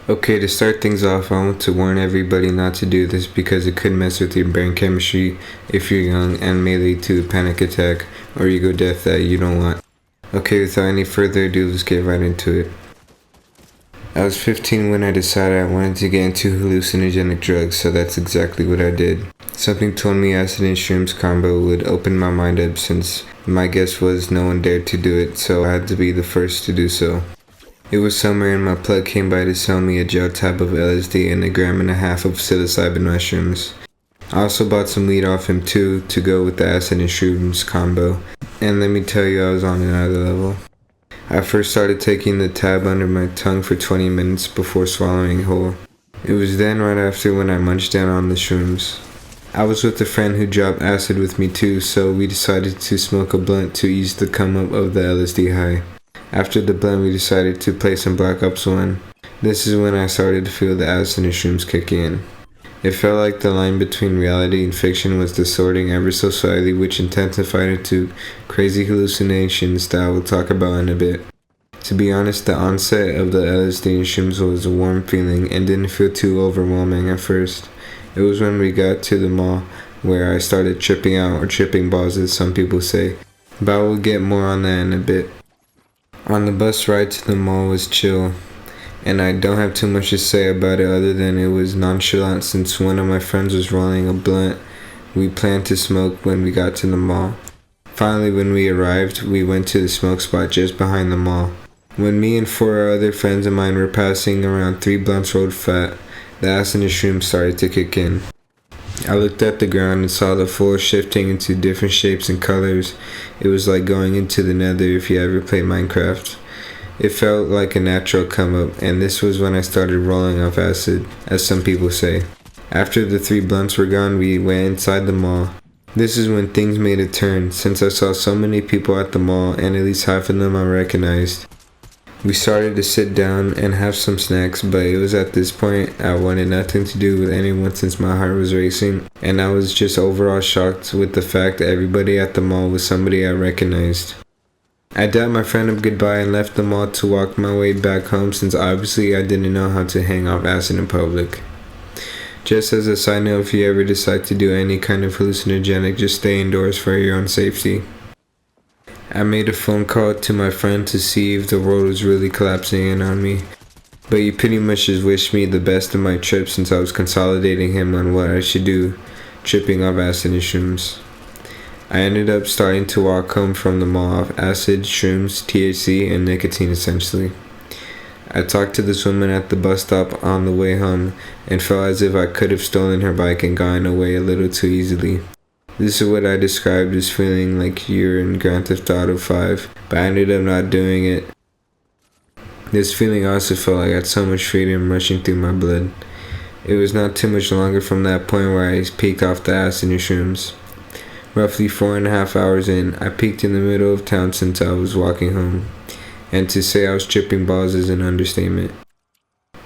Okay, to start things off, I want to warn everybody not to do this because it could mess with your brain chemistry if you're young and may lead to a panic attack or ego death that you don't want. Okay, without any further ado, let's get right into it. I was 15 when I decided I wanted to get into hallucinogenic drugs, so that's exactly what I did. Something told me acid and shrooms combo would open my mind up since my guess was no one dared to do it, so I had to be the first to do so. It was summer and my plug came by to sell me a gel tab of LSD and 1.5 grams of psilocybin mushrooms. I also bought some weed off him too to go with the acid and shrooms combo, and let me tell you, I was on another level. I first started taking the tab under my tongue for 20 minutes before swallowing whole. It was then right after when I munched down on the shrooms. I was with a friend who dropped acid with me too, so we decided to smoke a blunt to ease the come up of the LSD high. After the blunt, we decided to play some Black Ops 1. This is when I started to feel the acid and shrooms kick in. It felt like the line between reality and fiction was distorting ever so slightly, which intensified into crazy hallucinations that I will talk about in a bit. To be honest, the onset of the LSD and shrooms was a warm feeling and didn't feel too overwhelming at first. It was when we got to the mall where I started tripping out, or tripping balls as some people say, but I will get more on that in a bit. On the bus ride to the mall was chill, and I don't have too much to say about it other than it was nonchalant since one of my friends was rolling a blunt we planned to smoke when we got to the mall. Finally, when we arrived, we went to the smoke spot just behind the mall. When me and 4 other friends of mine were passing around 3 blunts rolled fat, the acid and shrooms started to kick in. I looked at the ground and saw the floor shifting into different shapes and colors. It was like going into the nether if you ever played Minecraft. It felt like a natural come up, and this was when I started rolling off acid, as some people say. After the 3 blunts were gone, we went inside the mall. This is when things made a turn, since I saw so many people at the mall and at least half of them I recognized. We started to sit down and have some snacks, but it was at this point I wanted nothing to do with anyone since my heart was racing, and I was just overall shocked with the fact that everybody at the mall was somebody I recognized. I dabbed my friend up goodbye and left the mall to walk my way back home since obviously I didn't know how to hang off acid in public. Just as a side note, if you ever decide to do any kind of hallucinogenic, just stay indoors for your own safety. I made a phone call to my friend to see if the world was really collapsing in on me, but he pretty much just wished me the best of my trip since I was consolidating him on what I should do, tripping off acid and shrooms. I ended up starting to walk home from the mall off acid, shrooms, THC, and nicotine essentially. I talked to this woman at the bus stop on the way home and felt as if I could have stolen her bike and gotten away a little too easily. This is what I described as feeling like you're in Grand Theft Auto 5, but I ended up not doing it. This feeling also felt like I had so much freedom rushing through my blood. It was not too much longer from that point where I peaked off the acid and shrooms. Roughly 4.5 hours in, I peaked in the middle of town since I was walking home, and to say I was tripping balls is an understatement.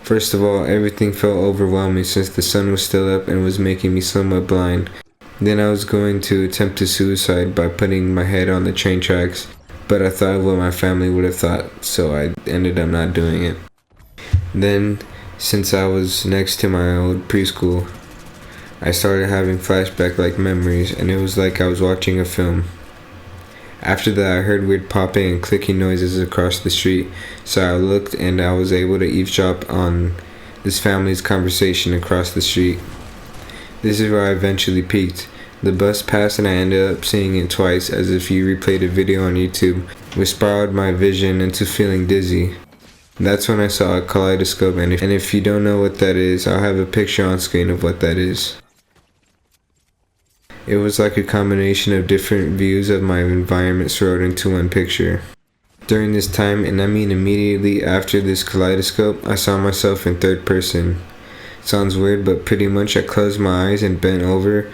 First of all, everything felt overwhelming since the sun was still up and was making me somewhat blind. Then I was going to attempt to suicide by putting my head on the train tracks, but I thought of what my family would have thought, so I ended up not doing it. Then, since I was next to my old preschool, I started having flashback-like memories, and it was like I was watching a film. After that, I heard weird popping and clicking noises across the street, so I looked and I was able to eavesdrop on this family's conversation across the street. This is where I eventually peaked. The bus passed and I ended up seeing it twice, as if you replayed a video on YouTube, which spiraled my vision into feeling dizzy. That's when I saw a kaleidoscope, and if you don't know what that is, I'll have a picture on screen of what that is. It was like a combination of different views of my environment thrown into one picture. During this time, and I mean immediately after this kaleidoscope, I saw myself in third person. Sounds weird, but pretty much I closed my eyes and bent over.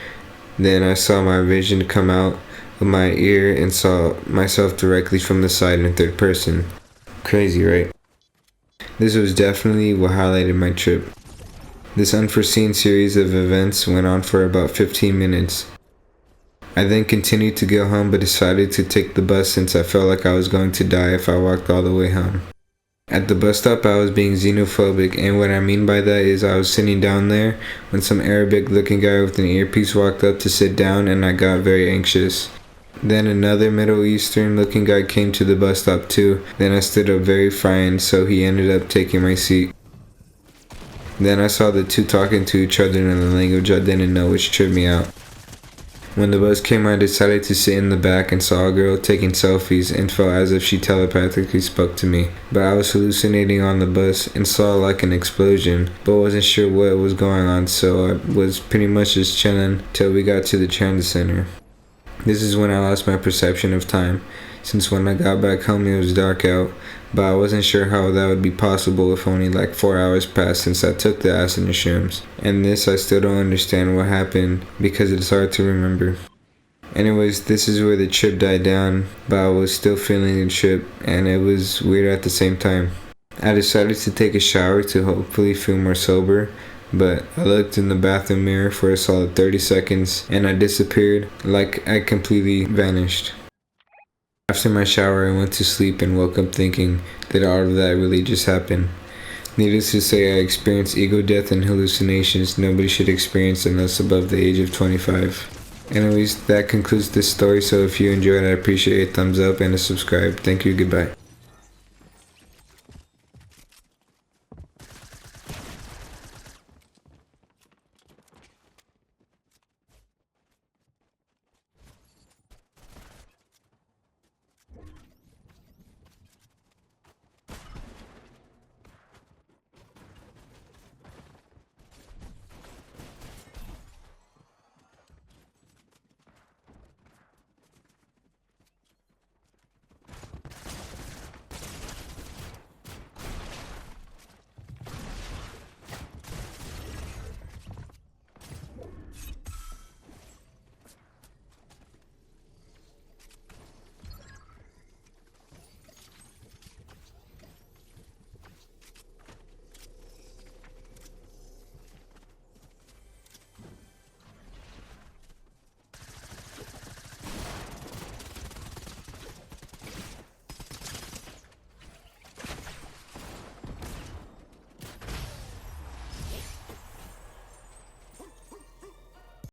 Then I saw my vision come out of my ear and saw myself directly from the side in third person. Crazy, right? This was definitely what highlighted my trip. This unforeseen series of events went on for about 15 minutes. I then continued to go home but decided to take the bus since I felt like I was going to die if I walked all the way home. At the bus stop, I was being xenophobic, and what I mean by that is I was sitting down there when some Arabic looking guy with an earpiece walked up to sit down, and I got very anxious. Then another Middle Eastern looking guy came to the bus stop too. Then I stood up very frightened, so he ended up taking my seat. Then I saw the two talking to each other in a language I didn't know, which tripped me out. When the bus came, I decided to sit in the back and saw a girl taking selfies and felt as if she telepathically spoke to me. But I was hallucinating on the bus and saw like an explosion, but wasn't sure what was going on, so I was pretty much just chilling till we got to the transit center. This is when I lost my perception of time, since when I got back home it was dark out, but I wasn't sure how that would be possible if only like 4 hours passed since I took the acid and shrooms. And this I still don't understand what happened because it's hard to remember. Anyways, this is where the trip died down, but I was still feeling the trip and it was weird at the same time. I decided to take a shower to hopefully feel more sober, but I looked in the bathroom mirror for a solid 30 seconds and I disappeared, like I completely vanished. After my shower, I went to sleep and woke up thinking that all of that really just happened. Needless to say, I experienced ego death and hallucinations nobody should experience unless above the age of 25. Anyways, that concludes this story, so if you enjoyed, I appreciate a thumbs up and a subscribe. Thank you, goodbye.